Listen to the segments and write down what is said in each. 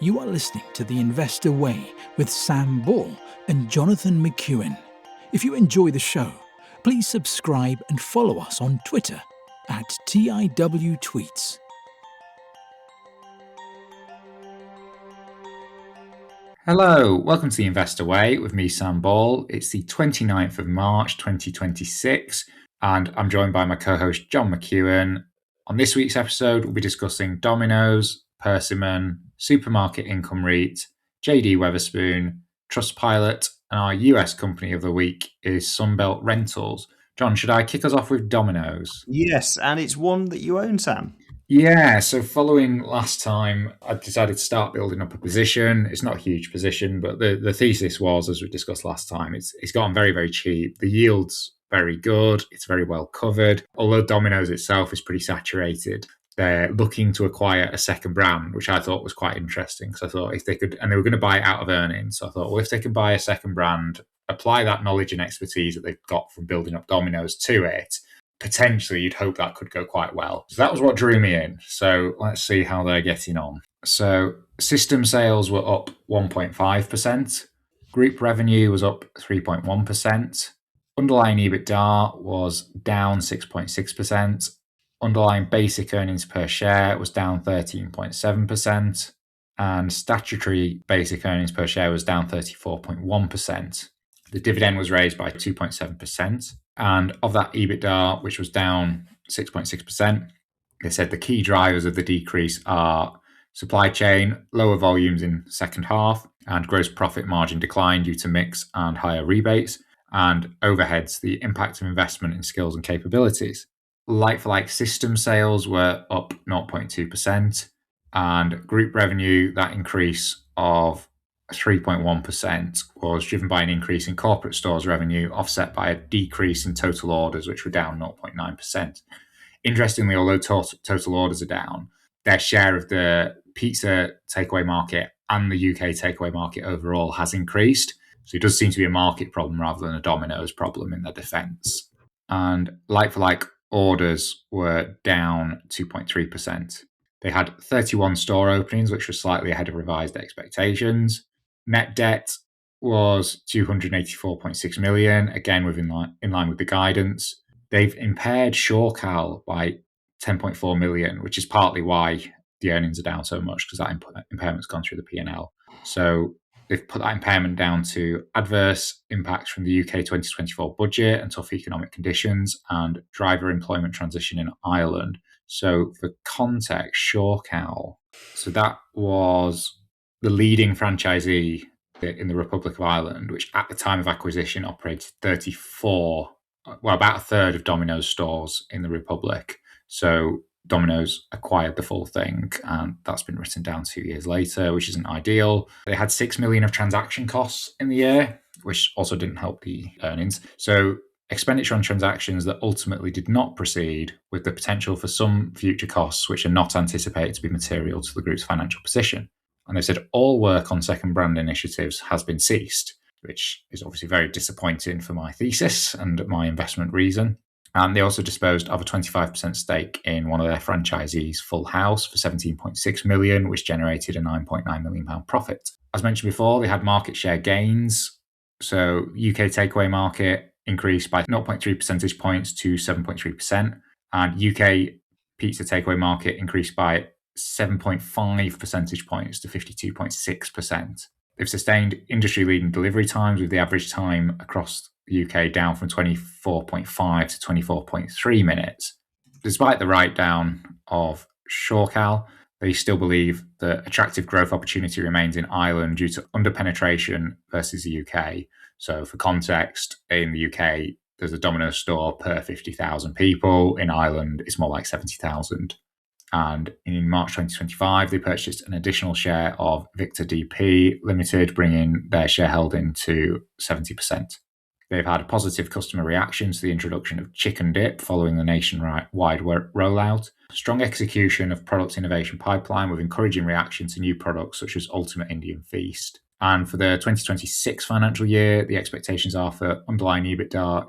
You are listening to The Investor Way with Sam Ball and Jonathan McEwen. If you enjoy the show, please subscribe and follow us on Twitter at TIW Tweets. Hello, welcome to The Investor Way with me, Sam Ball. It's the 29th of March 2026, and I'm joined by my co-host John McEwen. On this week's episode, we'll be discussing Dominos, Persimmon, Supermarket Income REIT, D Wetherspoon, TrustPilot, and our US company of the week is Sunbelt Rentals. John, should I kick us off with Dominos? Yes, and it's one that you own, Sam. Yeah, so following last time, I decided to start building up a position. It's not a huge position, but the thesis was, as we discussed last time, it's gotten very, very cheap. The yield's very good. It's very well covered. Although Domino's itself is pretty saturated, they're looking to acquire a second brand, which I thought was quite interesting because I thought if they could, and they were going to buy it out of earnings. So I thought, well, if they can buy a second brand, apply that knowledge and expertise that they've got from building up Domino's to it, potentially you'd hope that could go quite well. So that was what drew me in. So let's see how they're getting on. So system sales were up 1.5%. Group revenue was up 3.1%. Underlying EBITDA was down 6.6%. Underlying basic earnings per share was down 13.7%. And statutory basic earnings per share was down 34.1%. The dividend was raised by 2.7%. And of that EBITDA, which was down 6.6%, they said the key drivers of the decrease are supply chain, lower volumes in the second half, and gross profit margin decline due to mix and higher rebates, and overheads, the impact of investment in skills and capabilities. Like-for-like system sales were up 0.2%, and group revenue, that increase of 3.1% was driven by an increase in corporate stores revenue, offset by a decrease in total orders, which were down 0.9%. Interestingly, although total orders are down, their share of the pizza takeaway market and the UK takeaway market overall has increased. So it does seem to be a market problem rather than a Domino's problem in their defence. And like-for-like orders were down 2.3%. They had 31 store openings, which was slightly ahead of revised expectations. Net debt was 284.6 million, again in line with the guidance. They've impaired Shorecal by 10.4 million, which is partly why the earnings are down so much, because that impairment's gone through the P&L. So they've put that impairment down to adverse impacts from the UK 2024 budget and tough economic conditions and driver employment transition in Ireland. So for context, Shorecal, so that was the leading franchisee in the Republic of Ireland, which at the time of acquisition operated 34, well, about a third of Domino's stores in the Republic. So Domino's acquired the full thing, and that's been written down 2 years later, which isn't ideal. They had 6 million of transaction costs in the year, which also didn't help the earnings. So expenditure on transactions that ultimately did not proceed, with the potential for some future costs which are not anticipated to be material to the group's financial position. And they said all work on second brand initiatives has been ceased, which is obviously very disappointing for my thesis and my investment reason. And they also disposed of a 25% stake in one of their franchisees, Full House, for 17.6 million, which generated a £9.9 million profit. As mentioned before, they had market share gains. So UK takeaway market increased by 0.3 percentage points to 7.3%. And UK pizza takeaway market increased by 7.5 percentage points to 52.6%. They've sustained industry-leading delivery times, with the average time across the UK down from 24.5 to 24.3 minutes. Despite the write-down of Shorecal, they still believe that attractive growth opportunity remains in Ireland due to under-penetration versus the UK. So for context, in the UK, there's a Domino's store per 50,000 people. In Ireland, it's more like 70,000. And in March 2025, they purchased an additional share of Victor DP Limited, bringing their shareholding to 70%. They've had a positive customer reaction to the introduction of chicken dip following the nationwide rollout. Strong execution of product innovation pipeline with encouraging reaction to new products such as Ultimate Indian Feast. And for the 2026 financial year, the expectations are for underlying EBITDA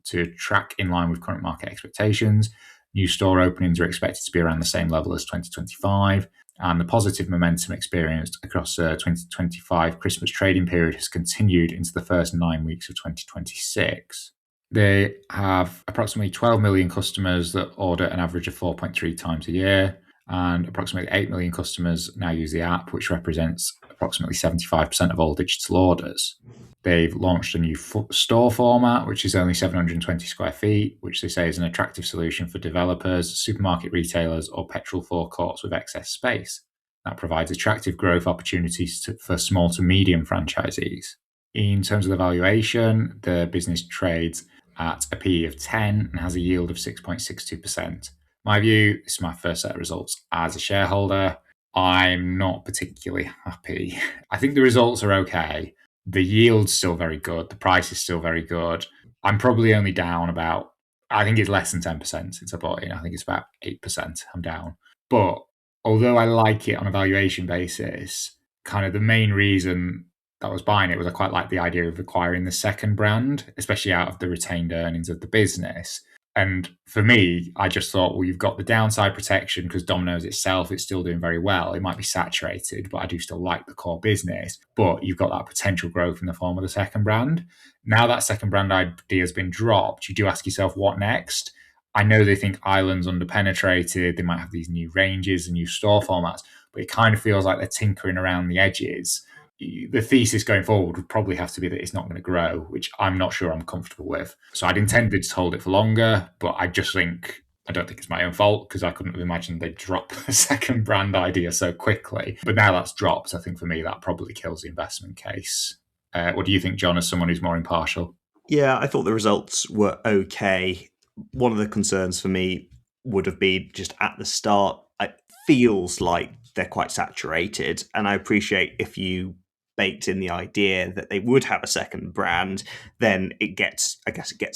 to track in line with current market expectations. New store openings are expected to be around the same level as 2025. And the positive momentum experienced across the 2025 Christmas trading period has continued into the first 9 weeks of 2026. They have approximately 12 million customers that order an average of 4.3 times a year, and approximately 8 million customers now use the app, which represents approximately 75% of all digital orders. They've launched a new store format, which is only 720 square feet, which they say is an attractive solution for developers, supermarket retailers, or petrol forecourts with excess space. That provides attractive growth opportunities for small to medium franchisees. In terms of the valuation, the business trades at a PE of 10 and has a yield of 6.62%. My view, this is my first set of results as a shareholder. I'm not particularly happy. I think the results are okay. The yield's still very good. The price is still very good. I'm probably only down about, I think it's less than 10% since I bought in. I think it's about 8% I'm down. But although I like it on a valuation basis, kind of the main reason that I was buying it was I quite like the idea of acquiring the second brand, especially out of the retained earnings of the business. And for me, I just thought, well, you've got the downside protection because Domino's itself is still doing very well. It might be saturated, but I do still like the core business. But you've got that potential growth in the form of the second brand. Now that second brand idea has been dropped, you do ask yourself, what next? I know they think Ireland's underpenetrated. They might have these new ranges and new store formats, but it kind of feels like they're tinkering around the edges. The thesis going forward would probably have to be that it's not going to grow, which I'm not sure I'm comfortable with. So I'd intended to hold it for longer, but I don't think it's my own fault because I couldn't have imagined they'd drop a second brand idea so quickly. But now that's dropped, I think for me, that probably kills the investment case. What do you think, John, as someone who's more impartial? Yeah, I thought the results were okay. One of the concerns for me would have been just at the start, it feels like they're quite saturated. And I appreciate if you baked in the idea that they would have a second brand, then it gets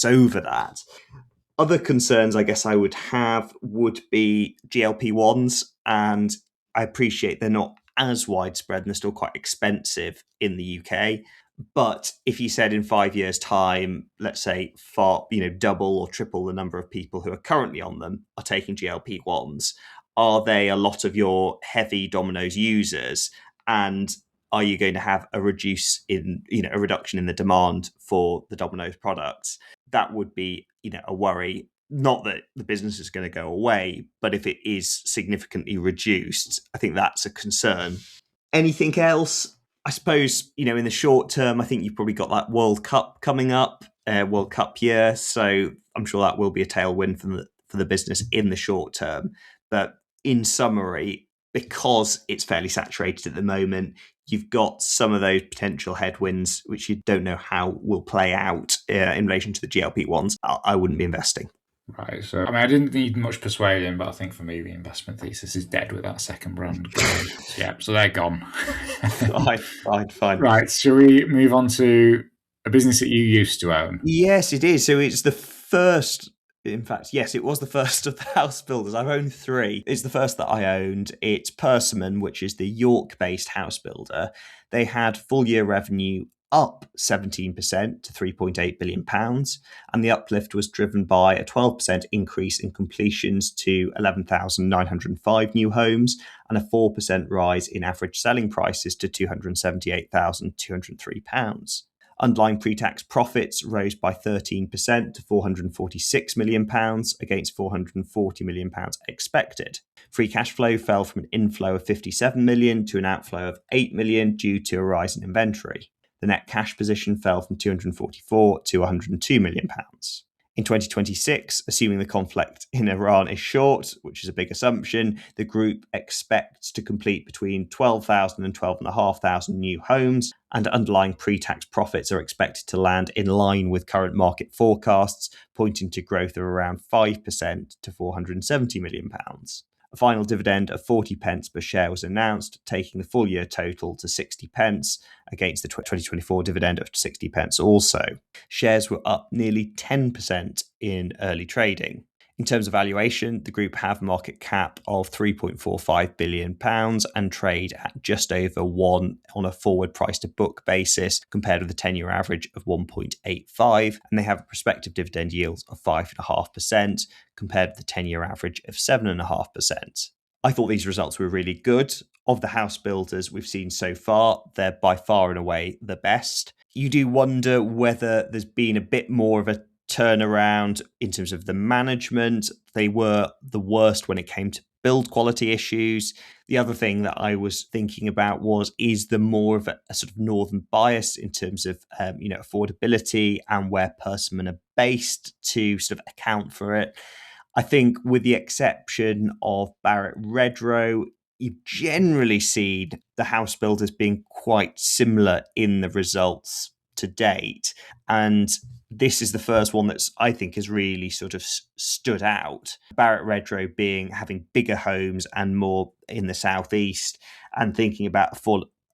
over that. Other concerns I guess I would have would be GLP-1s, and I appreciate they're not as widespread and they're still quite expensive in the UK. But if you said in 5 years' time, let's say double or triple the number of people who are currently on them are taking GLP-1s, are they a lot of your heavy Domino's users? And are you going to have a reduction in the demand for the Domino's products? That would be, a worry. Not that the business is going to go away, but if it is significantly reduced, I think that's a concern. Anything else? I suppose, in the short term, I think you've probably got that World Cup coming up, World Cup year. So I'm sure that will be a tailwind for the business in the short term. But in summary, because it's fairly saturated at the moment, you've got some of those potential headwinds, which you don't know how will play out in relation to the GLP-1s. I wouldn't be investing. Right. So, I didn't need much persuading, but I think for me, the investment thesis is dead with that second brand. Yeah, so they're gone. Fine. Right. Shall we move on to a business that you used to own? Yes, it is. So it's the first. In fact, yes, it was the first of the house builders. I've owned 3. It's the first that I owned. It's Persimmon, which is the York-based house builder. They had full year revenue up 17% to £3.8 billion. And the uplift was driven by a 12% increase in completions to 11,905 new homes and a 4% rise in average selling prices to £278,203. Underlying pre-tax profits rose by 13% to £446 million against £440 million expected. Free cash flow fell from an inflow of £57 million to an outflow of £8 million due to a rise in inventory. The net cash position fell from £244 to £102 million. In 2026, assuming the conflict in Iran is short, which is a big assumption, the group expects to complete between 12,000 and 12,500 new homes, and underlying pre-tax profits are expected to land in line with current market forecasts, pointing to growth of around 5% to £470 million. A final dividend of 40 pence per share was announced, taking the full year total to 60 pence against the 2024 dividend of 60 pence also. Shares were up nearly 10% in early trading. In terms of valuation, the group have market cap of £3.45 billion and trade at just over 1 on a forward price to book basis, compared with the 10-year average of 1.85. And they have a prospective dividend yield of 5.5%, compared with the 10-year average of 7.5%. I thought these results were really good. Of the house builders we've seen so far, they're by far and away the best. You do wonder whether there's been a bit more of a turnaround in terms of the management. They were the worst when it came to build quality issues. The other thing that I was thinking about is the more of a sort of northern bias in terms of affordability and where Persimmon are based to sort of account for it. I think with the exception of Barrett Redrow, you've generally seen the house builders being quite similar in the results to date. And this is the first one that's, I think, has really sort of stood out. Barrett Redrow having bigger homes and more in the southeast, and thinking about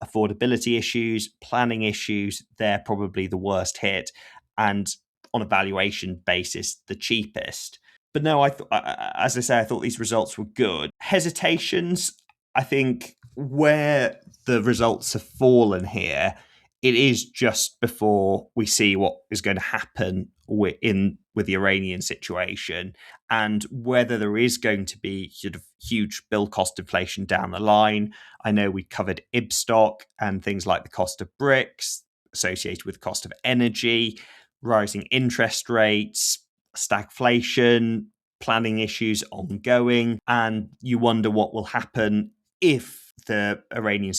affordability issues, planning issues, they're probably the worst hit. And on a valuation basis, the cheapest. But no, as I say, I thought these results were good. Hesitations, I think, where the results have fallen here, it is just before we see what is going to happen with the Iranian situation, and whether there is going to be sort of huge build cost inflation down the line. I know we covered Ibstock and things like the cost of bricks associated with the cost of energy, rising interest rates, stagflation, planning issues ongoing, and you wonder what will happen if the Iranian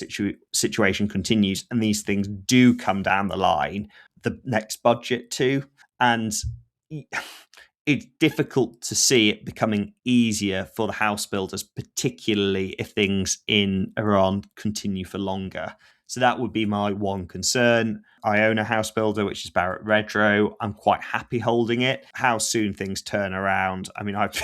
situation continues and these things do come down the line, the next budget too. And it's difficult to see it becoming easier for the house builders, particularly if things in Iran continue for longer. So that would be my one concern. I own a house builder, which is Barrett Redrow. I'm quite happy holding it. How soon things turn around? I mean, I've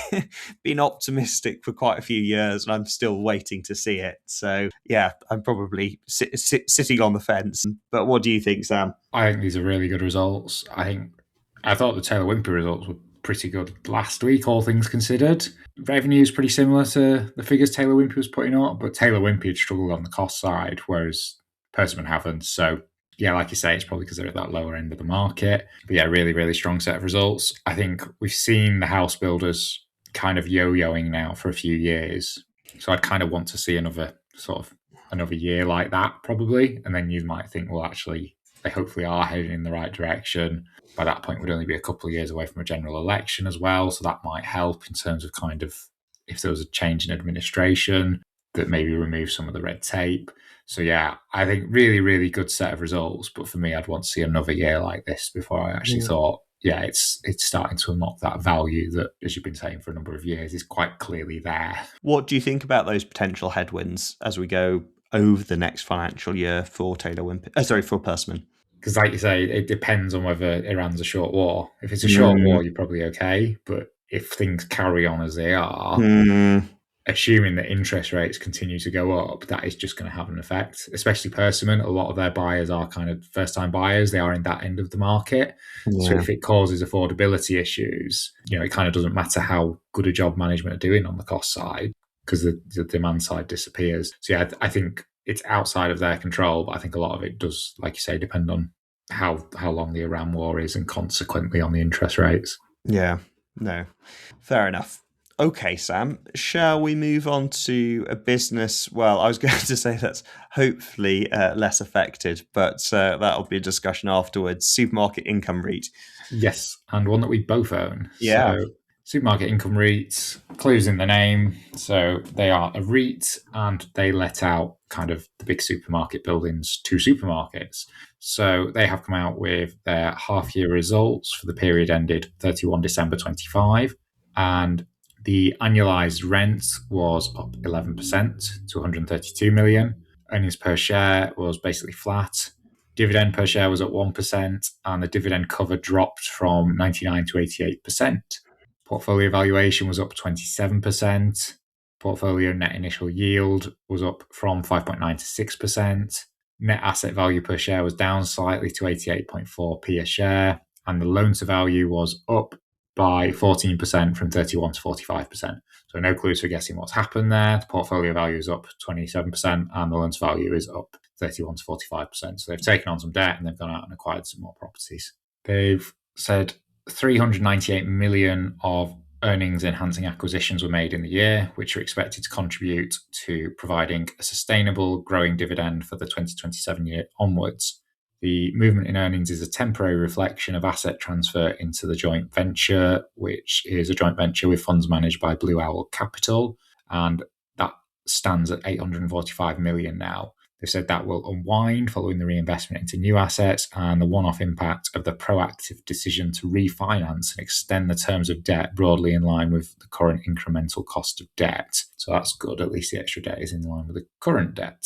been optimistic for quite a few years and I'm still waiting to see it. So yeah, I'm probably sitting on the fence. But what do you think, Sam? I think these are really good results. I thought the Taylor Wimpey results were pretty good last week, all things considered. Revenue is pretty similar to the figures Taylor Wimpey was putting up, but Taylor Wimpey had struggled on the cost side, whereas Persimmon haven't. So yeah, like you say, it's probably because they're at that lower end of the market. But yeah, really, really strong set of results. I think we've seen the house builders kind of yo-yoing now for a few years. So I'd kind of want to see another year like that, probably. And then you might think, well, actually, they hopefully are heading in the right direction. By that point, we'd only be a couple of years away from a general election as well. So that might help in terms of kind of if there was a change in administration that maybe remove some of the red tape. So yeah, I think really, really good set of results. But for me, I'd want to see another year like this before I actually thought, yeah, it's starting to unlock that value that, as you've been saying for a number of years, is quite clearly there. What do you think about those potential headwinds as we go over the next financial year for for Persimmon? Because like you say, it depends on whether Iran's a short war. If it's a short war, you're probably okay. But if things carry on as they are, assuming that interest rates continue to go up, that is just going to have an effect, especially Persimmon. A lot of their buyers are kind of first-time buyers. They are in that end of the market. Yeah. So if it causes affordability issues, it kind of doesn't matter how good a job management are doing on the cost side because the demand side disappears. So yeah, I think it's outside of their control, but I think a lot of it does, like you say, depend on how long the Iran war is and consequently on the interest rates. Yeah, no, fair enough. Okay, Sam, shall we move on to a business? Well, I was going to say that's hopefully less affected, but that'll be a discussion afterwards. Supermarket Income REIT. Yes, and one that we both own. Yeah. So, Supermarket Income REIT, clues in the name. So they are a REIT and they let out kind of the big supermarket buildings to supermarkets. So they have come out with their half-year results for the period ended 31 December 25, and the annualized rent was up 11% to 132 million. Earnings per share was basically flat. Dividend per share was at 1%, and the dividend cover dropped from 99 to 88%. Portfolio valuation was up 27%. Portfolio net initial yield was up from 5.9 to 6%. Net asset value per share was down slightly to 88.4p a share, and the loan to value was up by 14% from 31 to 45%. So no clues for guessing what's happened there. The portfolio value is up 27% and the loan to value is up 31 to 45%. So they've taken on some debt and they've gone out and acquired some more properties. They've said 398 million of earnings enhancing acquisitions were made in the year, which are expected to contribute to providing a sustainable growing dividend for the 2027 year onwards. The movement in earnings is a temporary reflection of asset transfer into the joint venture, which is a joint venture with funds managed by Blue Owl Capital, and that stands at 845 million now. They've said that will unwind following the reinvestment into new assets and the one-off impact of the proactive decision to refinance and extend the terms of debt broadly in line with the current incremental cost of debt. So that's good. At least the extra debt is in line with the current debt.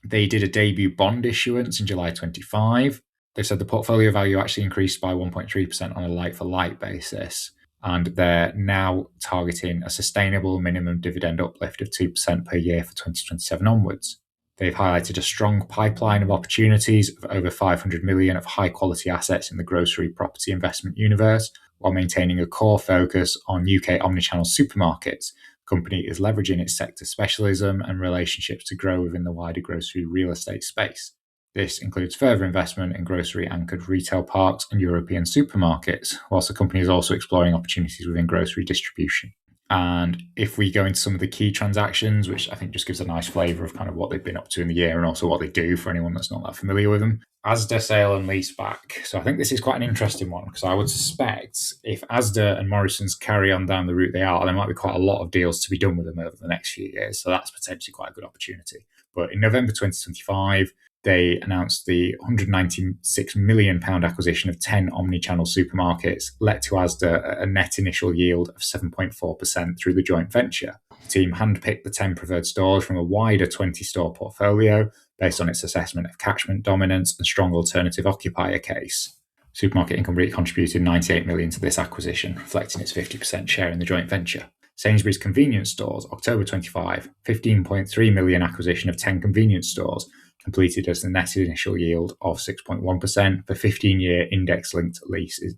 They did a debut bond issuance in July 25. They've said the portfolio value actually increased by 1.3% on a like-for-like basis. And they're now targeting a sustainable minimum dividend uplift of 2% per year for 2027 onwards. They've highlighted a strong pipeline of opportunities of over 500 million of high-quality assets in the grocery property investment universe, while maintaining a core focus on UK omnichannel supermarkets. The company is leveraging its sector specialism and relationships to grow within the wider grocery real estate space. This includes further investment in grocery-anchored retail parks and European supermarkets, whilst the company is also exploring opportunities within grocery distribution. And if we go into some of the key transactions, which I think just gives a nice flavour of kind of what they've been up to in the year and also what they do for anyone that's not that familiar with them. Asda sale and leaseback. So I think this is quite an interesting one because I would suspect if Asda and Morrison's carry on down the route they are, there might be quite a lot of deals to be done with them over the next few years. So that's potentially quite a good opportunity. But in November 2025, they announced the £196 million acquisition of 10 omnichannel supermarkets, let to Asda at a net initial yield of 7.4% through the joint venture. The team handpicked the 10 preferred stores from a wider 20-store portfolio based on its assessment of catchment dominance and strong alternative occupier case. Supermarket Income REIT contributed 98 million to this acquisition, reflecting its 50% share in the joint venture. Sainsbury's convenience stores, October 25, 15.3 million acquisition of 10 convenience stores, completed as the net initial yield of 6.1% for 15-year index-linked leases,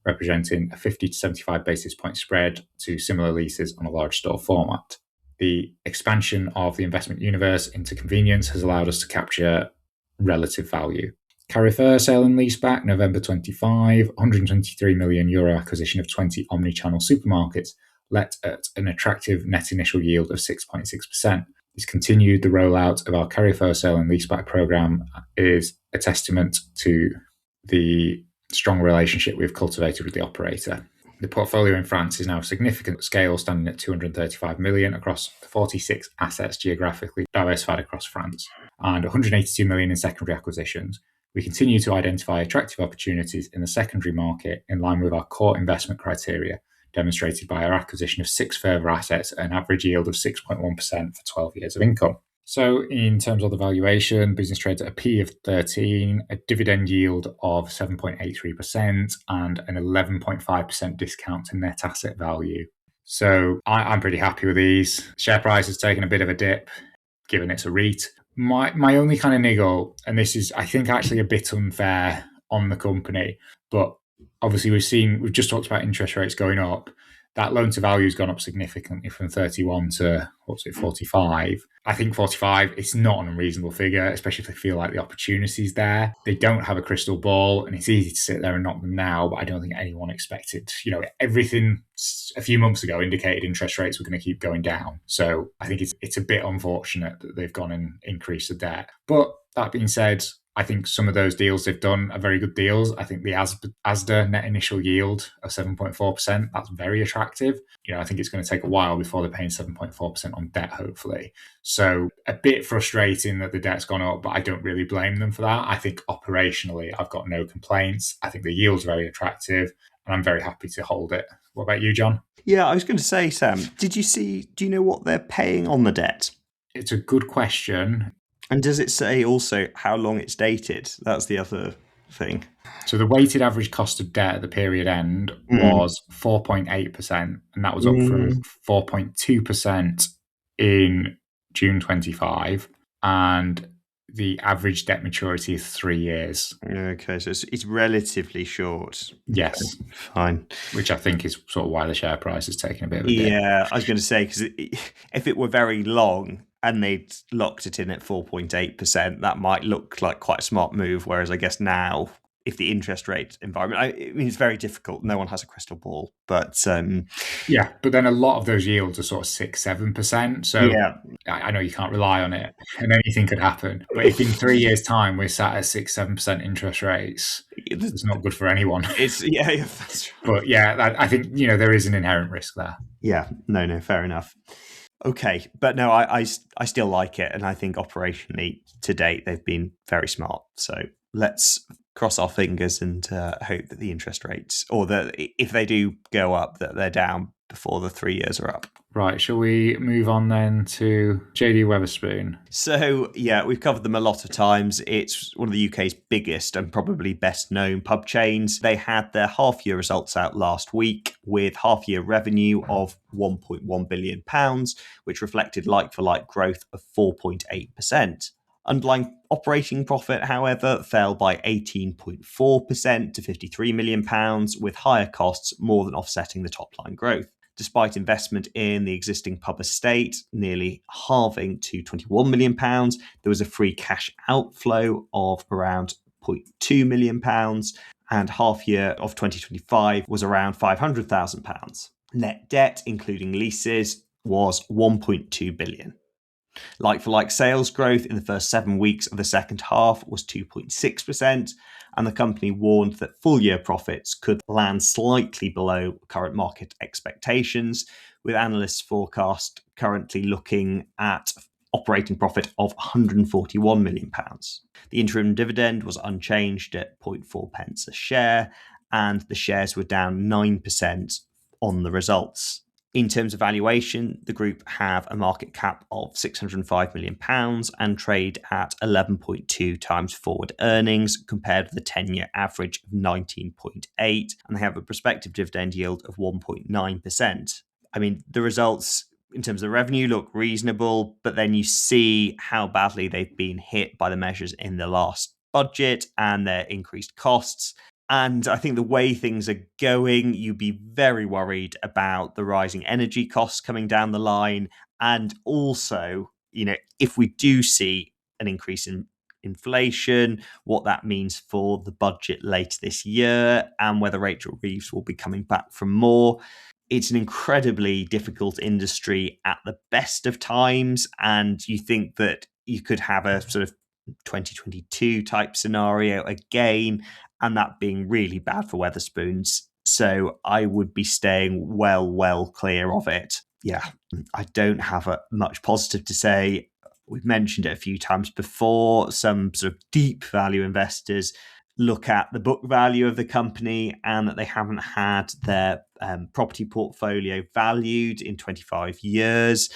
representing a 50 to 75 basis point spread to similar leases on a large store format. The expansion of the investment universe into convenience has allowed us to capture relative value. Carrefour sale and leaseback, November 25, €123 million acquisition of 20 omnichannel supermarkets, let at an attractive net initial yield of 6.6%. This continued the rollout of our Carrefour sale and leaseback program is a testament to the strong relationship we've cultivated with the operator. The portfolio in France is now of significant scale, standing at 235 million across 46 assets geographically diversified across France, and 182 million in secondary acquisitions. We continue to identify attractive opportunities in the secondary market in line with our core investment criteria, demonstrated by our acquisition of 6 further assets at an average yield of 6.1% for 12 years of income. So in terms of the valuation, business trades at a P of 13, a dividend yield of 7.83% and an 11.5% discount to net asset value. So I'm pretty happy with these. Share price has taken a bit of a dip, given it's a REIT. My only kind of niggle, and this is, I think, actually a bit unfair on the company, but obviously we've just talked about interest rates going up. That loan to value has gone up significantly from 31 to 45. I think 45, it's not an unreasonable figure, especially if they feel like the opportunity's there. They don't have a crystal ball, and it's easy to sit there and knock them now, but I don't think anyone expected, everything a few months ago indicated interest rates were going to keep going down. So I think it's a bit unfortunate that they've gone and increased the debt. But that being said, I think some of those deals they've done are very good deals. I think the Asda net initial yield of 7.4%, that's very attractive. I think it's going to take a while before they're paying 7.4% on debt, hopefully. So a bit frustrating that the debt's gone up, but I don't really blame them for that. I think operationally, I've got no complaints. I think the yield's very attractive, and I'm very happy to hold it. What about you, John? Yeah, I was going to say, Sam, do you know what they're paying on the debt? It's a good question. And does it say also how long it's dated? That's the other thing. So the weighted average cost of debt at the period end was 4.8%, and that was up from 4.2% in June 25. And the average debt maturity is 3 years. Okay, so it's relatively short. Yes. Fine. Which I think is sort of why the share price is taking a bit of a dip. Yeah, I was going to say, because if it were very long and they'd locked it in at 4.8%, that might look like quite a smart move. Whereas I guess now, if the interest rate environment, I mean, it's very difficult. No one has a crystal ball, but yeah, but then a lot of those yields are sort of 6-7%. So yeah, I know you can't rely on it, and anything could happen. But if in 3 years' time we're sat at 6-7% interest rates, it's not good for anyone. It's that's right. But yeah, I think there is an inherent risk there. Yeah, no, fair enough. Okay, but no, I still like it, and I think operationally to date they've been very smart. So let's cross our fingers and hope that the interest rates, or that if they do go up, that they're down before the 3 years are up. Right, shall we move on then to D Wetherspoon? So, yeah, we've covered them a lot of times. It's one of the UK's biggest and probably best known pub chains. They had their half-year results out last week with half-year revenue of £1.1 billion, which reflected like-for-like growth of 4.8%. Underlying operating profit, however, fell by 18.4% to £53 million, with higher costs more than offsetting the top-line growth. Despite investment in the existing pub estate, nearly halving to £21 million, there was a free cash outflow of around £0.2 million, and half year of 2025 was around £500,000. Net debt, including leases, was £1.2 billion. Like-for-like sales growth in the first 7 weeks of the second half was 2.6%, and the company warned that full-year profits could land slightly below current market expectations, with analysts' forecast currently looking at operating profit of £141 million. The interim dividend was unchanged at 0.4 pence a share, and the shares were down 9% on the results. In terms of valuation, the group have a market cap of £605 million and trade at 11.2 times forward earnings compared with the 10-year average of 19.8, and they have a prospective dividend yield of 1.9%. I mean, the results in terms of revenue look reasonable, but then you see how badly they've been hit by the measures in the last budget and their increased costs. And I think the way things are going, you'd be very worried about the rising energy costs coming down the line. And also, if we do see an increase in inflation, what that means for the budget later this year and whether Rachel Reeves will be coming back for more. It's an incredibly difficult industry at the best of times. And you think that you could have a sort of 2022 type scenario again, and that being really bad for Wetherspoons. So I would be staying well clear of it. Yeah, I don't have much positive to say. We've mentioned it a few times before. Some sort of deep value investors look at the book value of the company and that they haven't had their property portfolio valued in 25 years.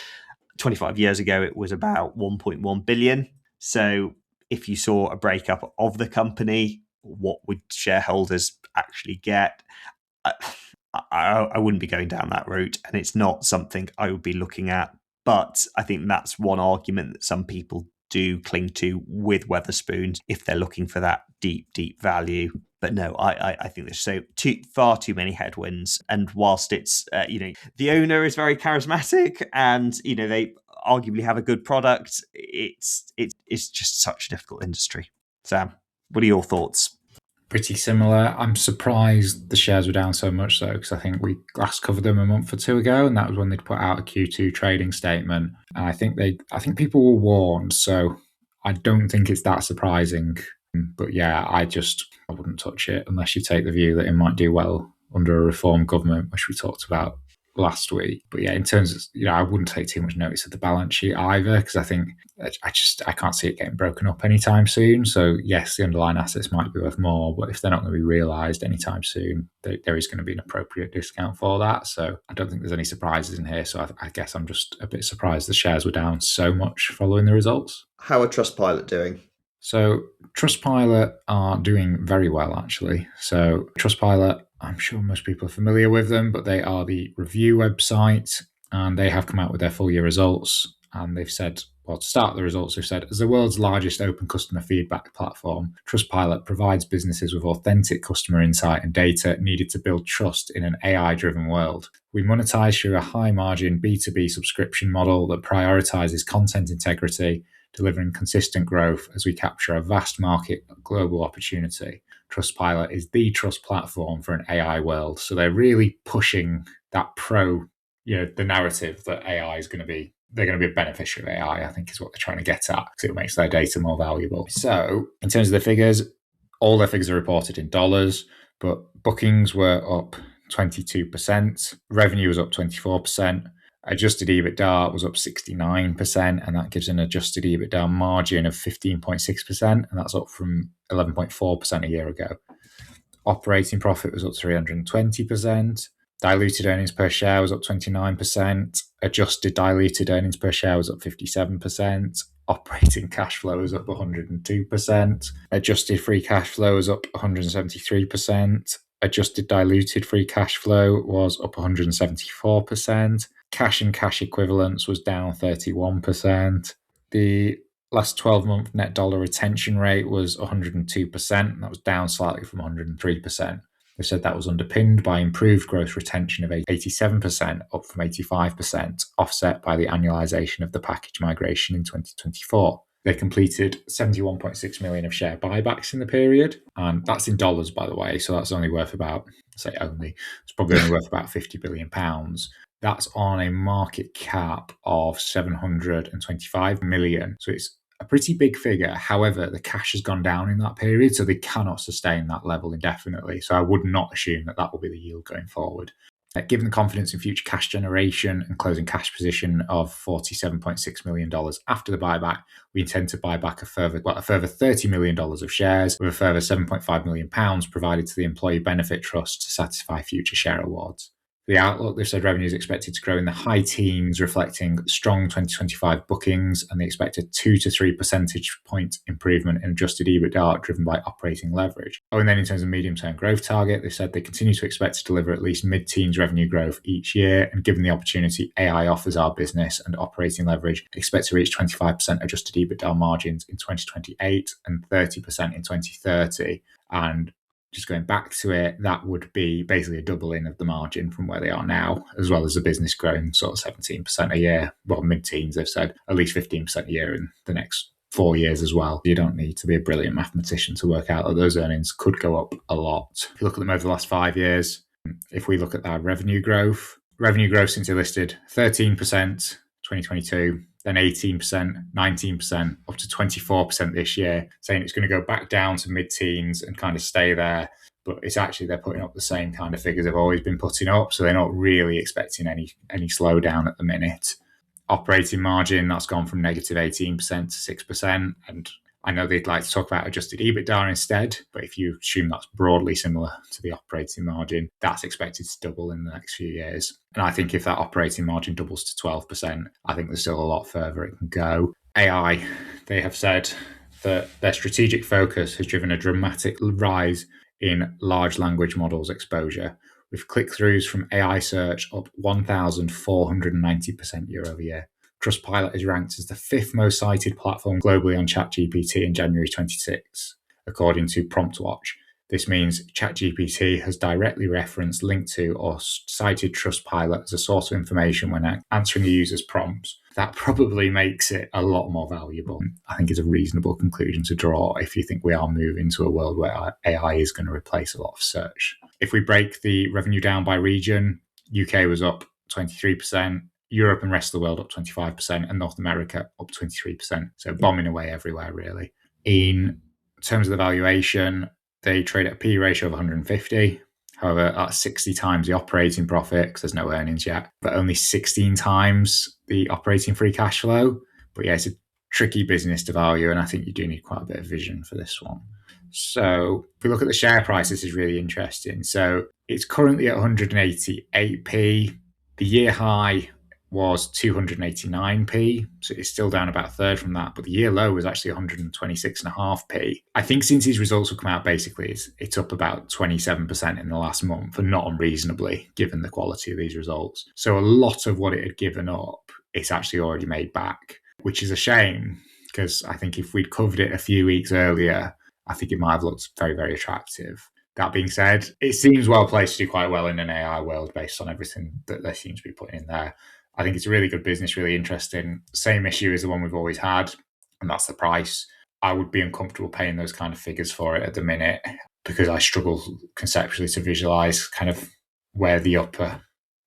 25 years ago, it was about 1.1 billion. So if you saw a breakup of the company, what would shareholders actually get? I wouldn't be going down that route, and it's not something I would be looking at. But I think that's one argument that some people do cling to with Wetherspoons if they're looking for that deep value. But no, I think there's far too many headwinds. And whilst it's the owner is very charismatic and they arguably have a good product, it's just such a difficult industry. Sam, what are your thoughts? Pretty similar. I'm surprised the shares were down so much though, because I think we last covered them a month or two ago, and that was when they'd put out a Q2 trading statement. And I think people were warned, so I don't think it's that surprising. But yeah, I wouldn't touch it unless you take the view that it might do well under a reform government, which we talked about last week. But yeah, in terms of, I wouldn't take too much notice of the balance sheet either, because I think I can't see it getting broken up anytime soon. So yes, the underlying assets might be worth more, but if they're not going to be realised anytime soon, there is going to be an appropriate discount for that. So I don't think there's any surprises in here. So I guess I'm just a bit surprised the shares were down so much following the results. How are TrustPilot doing? So TrustPilot are doing very well, actually. So TrustPilot, I'm sure most people are familiar with them, but they are the review website, and they have come out with their full year results, and they've said Well, to start the results, they've said, as the world's largest open customer feedback platform, TrustPilot provides businesses with authentic customer insight and data needed to build trust in an AI-driven world. We monetize through a high-margin B2B subscription model that prioritizes content integrity, delivering consistent growth as we capture a vast market global opportunity. TrustPilot is the trust platform for an AI world. So they're really pushing that the narrative that AI is going to be, they're going to be a beneficiary of AI, I think is what they're trying to get at, because it makes their data more valuable. So in terms of the figures, all their figures are reported in dollars, but bookings were up 22%, revenue was up 24%, adjusted EBITDA was up 69%, and that gives an adjusted EBITDA margin of 15.6%, and that's up from 11.4% a year ago. Operating profit was up 320%. Diluted earnings per share was up 29%. Adjusted diluted earnings per share was up 57%. Operating cash flow was up 102%. Adjusted free cash flow was up 173%. Adjusted diluted free cash flow was up 174%. Cash and cash equivalents was down 31%. The last 12-month net dollar retention rate was 102%. That was down slightly from 103%. They said that was underpinned by improved gross retention of 87%, up from 85%, offset by the annualization of the package migration in 2024. They completed 71.6 million of share buybacks in the period, and that's in dollars, by the way. So that's only worth about, it's probably only worth about 50 billion pounds. That's on a market cap of 725 million. So it's a pretty big figure. However, the cash has gone down in that period, so they cannot sustain that level indefinitely. So I would not assume that that will be the yield going forward. Given the confidence in future cash generation and closing cash position of $47.6 million after the buyback, we intend to buy back a further $30 million of shares, with a further £7.5 million provided to the Employee Benefit Trust to satisfy future share awards. The outlook, they've said revenue is expected to grow in the high teens, reflecting strong 2025 bookings and the expected 2 to 3 percentage point improvement in adjusted EBITDA driven by operating leverage. And then in terms of medium-term growth target, they said they continue to expect to deliver at least mid-teens revenue growth each year. And given the opportunity AI offers our business and operating leverage, expect to reach 25% adjusted EBITDA margins in 2028 and 30% in 2030. And just going back to it, that would be basically a doubling of the margin from where they are now, as well as the business growing sort of 17% a year. Well, mid-teens, they've said, at least 15% a year in the next 4 years as well. You don't need to be a brilliant mathematician to work out that those earnings could go up a lot. If you look at them over the last 5 years, if we look at their revenue growth since they listed, 13% 2022, then 18%, 19%, up to 24% this year, saying it's going to go back down to mid-teens and kind of stay there. But it's actually, they're putting up the same kind of figures they've always been putting up. So they're not really expecting any slowdown at the minute. Operating margin, that's gone from negative 18% to 6%. And I know they'd like to talk about adjusted EBITDA instead, but if you assume that's broadly similar to the operating margin, that's expected to double in the next few years. And I think if that operating margin doubles to 12%, I think there's still a lot further it can go. AI, they have said that their strategic focus has driven a dramatic rise in large language models exposure, with click-throughs from AI search up 1,490% year over year. TrustPilot is ranked as the 5th most cited platform globally on ChatGPT in January 26, according to PromptWatch. This means ChatGPT has directly referenced, linked to, or cited TrustPilot as a source of information when answering the user's prompts. That probably makes it a lot more valuable. I think it's a reasonable conclusion to draw if you think we are moving to a world where AI is going to replace a lot of search. If we break the revenue down by region, UK was up 23%, Europe and rest of the world up 25%, and North America up 23%. So bombing away everywhere, really. In terms of the valuation, they trade at a P ratio of 150. However, that's 60 times the operating profit because there's no earnings yet, but only 16 times the operating free cash flow. But yeah, it's a tricky business to value, and I think you do need quite a bit of vision for this one. So if we look at the share price, this is really interesting. So it's currently at 188p. The year high was 289p, so it's still down about a third from that, but the year low was actually 126.5p. I think since these results have come out, basically it's up about 27% in the last month, and not unreasonably given the quality of these results. So a lot of what it had given up, it's actually already made back. which is a shame because I think if we'd covered it a few weeks earlier, I think it might have looked very, very attractive. That being said, it seems well placed to do quite well in an AI world based on everything that they seem to be putting in there. I think it's a really good business, really interesting. Same issue as the one we've always had, and that's the price. I would be uncomfortable paying those kind of figures for it at the minute because I struggle conceptually to visualize kind of where the upper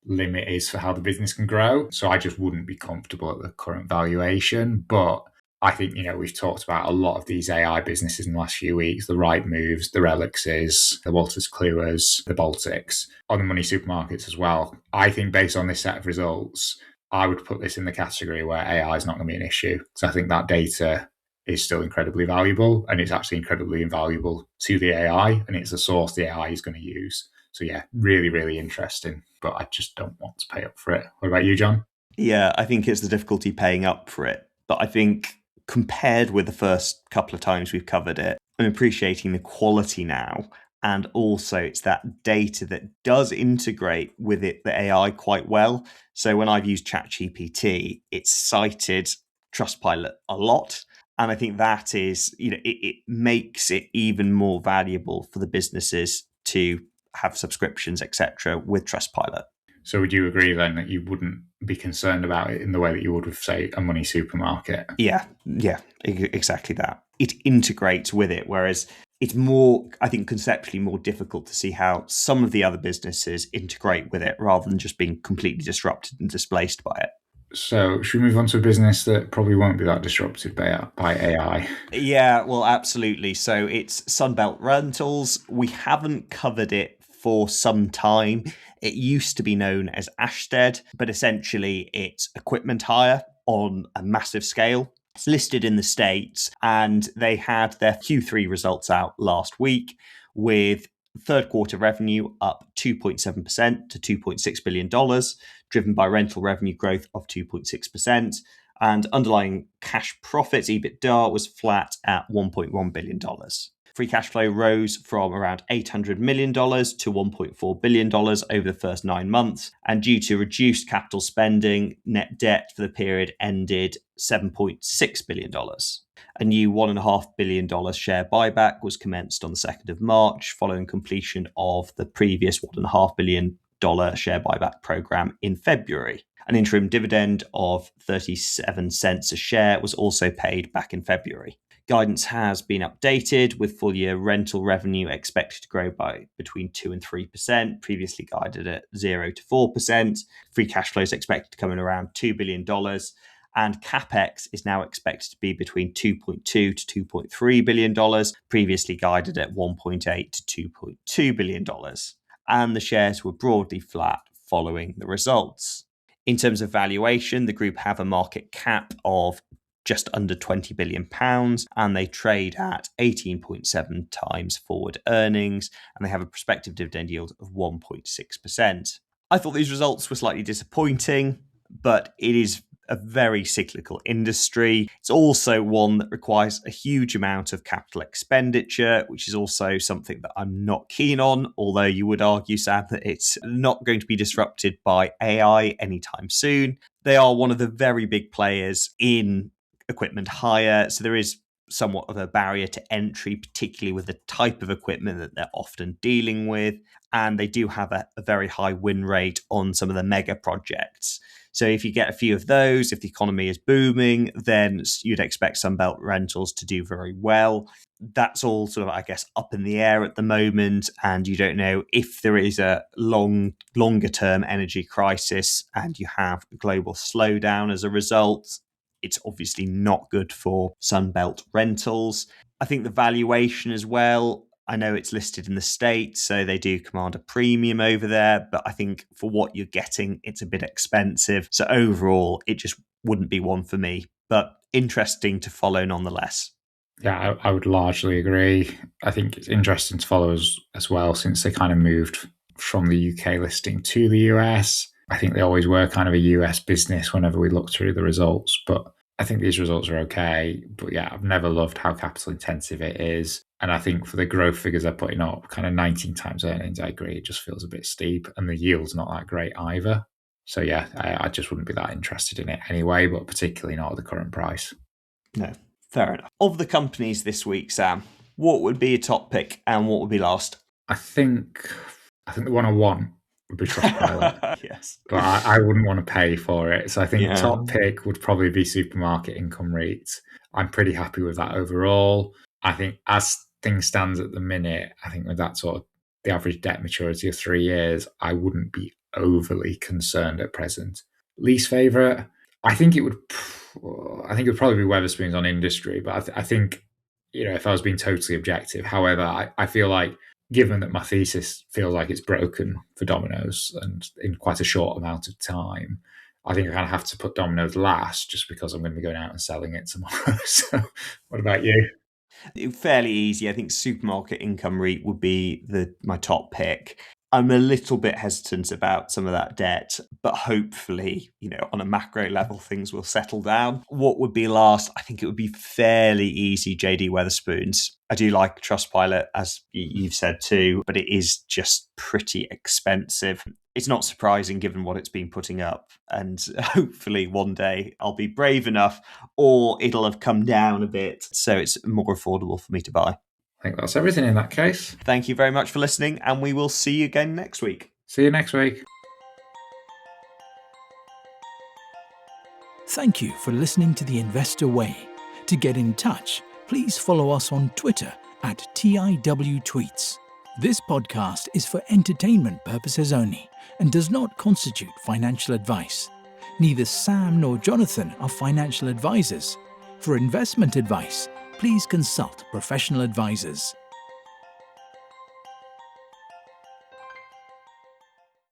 limit is for how the business can grow. So I just wouldn't be comfortable at the current valuation. But I think, we've talked about a lot of these AI businesses in the last few weeks, the Right Moves, the Relixes, the Wolters Kluwers, the Baltics, on the money supermarkets as well. I think based on this set of results, I would put this in the category where AI is not going to be an issue. So I think that data is still incredibly valuable, and it's actually incredibly invaluable to the AI, and it's a source the AI is going to use. So yeah, really, really interesting, but I just don't want to pay up for it. What about you, John? Yeah, I think it's the difficulty paying up for it. But I think compared with the first couple of times we've covered it, I'm appreciating the quality now. And also it's that data that does integrate with it, the AI, quite well. So when I've used ChatGPT, it's cited TrustPilot a lot. And I think that is, it makes it even more valuable for the businesses to have subscriptions, etc., with TrustPilot. So would you agree then that you wouldn't be concerned about it in the way that you would with, say, a money supermarket? Yeah, exactly that. It integrates with it, whereas it's more, I think, conceptually more difficult to see how some of the other businesses integrate with it rather than just being completely disrupted and displaced by it. So should we move on to a business that probably won't be that disrupted by AI? Yeah, well, absolutely. So it's Sunbelt Rentals. We haven't covered it for some time. It used to be known as Ashtead, but essentially it's equipment hire on a massive scale. It's listed in the States, and they had their Q3 results out last week with third quarter revenue up 2.7% to $2.6 billion, driven by rental revenue growth of 2.6%. And underlying cash profits, EBITDA, was flat at $1.1 billion. Free cash flow rose from around $800 million to $1.4 billion over the first 9 months. And due to reduced capital spending, net debt for the period ended $7.6 billion. A new $1.5 billion share buyback was commenced on the 2nd of March, following completion of the previous $1.5 billion share buyback program in February. An interim dividend of 37 cents a share was also paid back in February. Guidance has been updated, with full-year rental revenue expected to grow by between 2% and 3%, previously guided at 0 to 4%. Free cash flow is expected to come in around $2 billion, and CapEx is now expected to be between $2.2 to $2.3 billion, previously guided at $1.8 to $2.2 billion. And the shares were broadly flat following the results. In terms of valuation, the group have a market cap of just under £20 billion, and they trade at 18.7 times forward earnings, and they have a prospective dividend yield of 1.6%. I thought these results were slightly disappointing, but it is a very cyclical industry. It's also one that requires a huge amount of capital expenditure, which is also something that I'm not keen on, although you would argue, Sam, that it's not going to be disrupted by AI anytime soon. They are one of the very big players in equipment hire, so there is somewhat of a barrier to entry, particularly with the type of equipment that they're often dealing with, and they do have a very high win rate on some of the mega projects. So if you get a few of those, if the economy is booming, then you'd expect Sunbelt Rentals to do very well. That's all sort of, I guess, up in the air at the moment, and you don't know if there is a longer term energy crisis and you have a global slowdown as a result. It's obviously not good for Sunbelt Rentals. I think the valuation as well, I know it's listed in the States, so they do command a premium over there, but I think for what you're getting, it's a bit expensive. So overall, it just wouldn't be one for me, but interesting to follow nonetheless. Yeah, I would largely agree. I think it's interesting to follow as well, since they kind of moved from the UK listing to the US. I think they always were kind of a US business whenever we look through the results, but I think these results are okay. But yeah, I've never loved how capital intensive it is. And I think for the growth figures they're putting up, kind of 19 times earnings, I agree, it just feels a bit steep. And the yield's not that great either. So yeah, I just wouldn't be that interested in it anyway, but particularly not at the current price. No, fair enough. Of the companies this week, Sam, what would be your top pick and what would be last? I think the one I want would be TrustPilot. Yes. But I wouldn't want to pay for it. So I think Yeah. top pick would probably be Supermarket Income REIT. I'm pretty happy with that overall. I think as things stands at the minute, I think with that sort of the average debt maturity of 3 years, I wouldn't be overly concerned at present. Least favourite, I think it would probably be Wetherspoons on industry, but I think, if I was being totally objective, however, I feel like given that my thesis feels like it's broken for Dominos and in quite a short amount of time, I think I kind of have to put Dominos last just because I'm going to be going out and selling it tomorrow. So what about you? Fairly easy. I think Supermarket Income REIT would be my top pick. I'm a little bit hesitant about some of that debt, but hopefully, on a macro level, things will settle down. What would be last? I think it would be fairly easy, D Wetherspoons. I do like TrustPilot, as you've said too, but it is just pretty expensive. It's not surprising given what it's been putting up. And hopefully one day I'll be brave enough or it'll have come down a bit so it's more affordable for me to buy. I think that's everything in that case. Thank you very much for listening, and we will see you again next week. See you next week. Thank you for listening to The Investor Way. To get in touch, please follow us on Twitter at TIWTweets. This podcast is for entertainment purposes only and does not constitute financial advice. Neither Sam nor Jonathan are financial advisors. For investment advice, please consult professional advisors.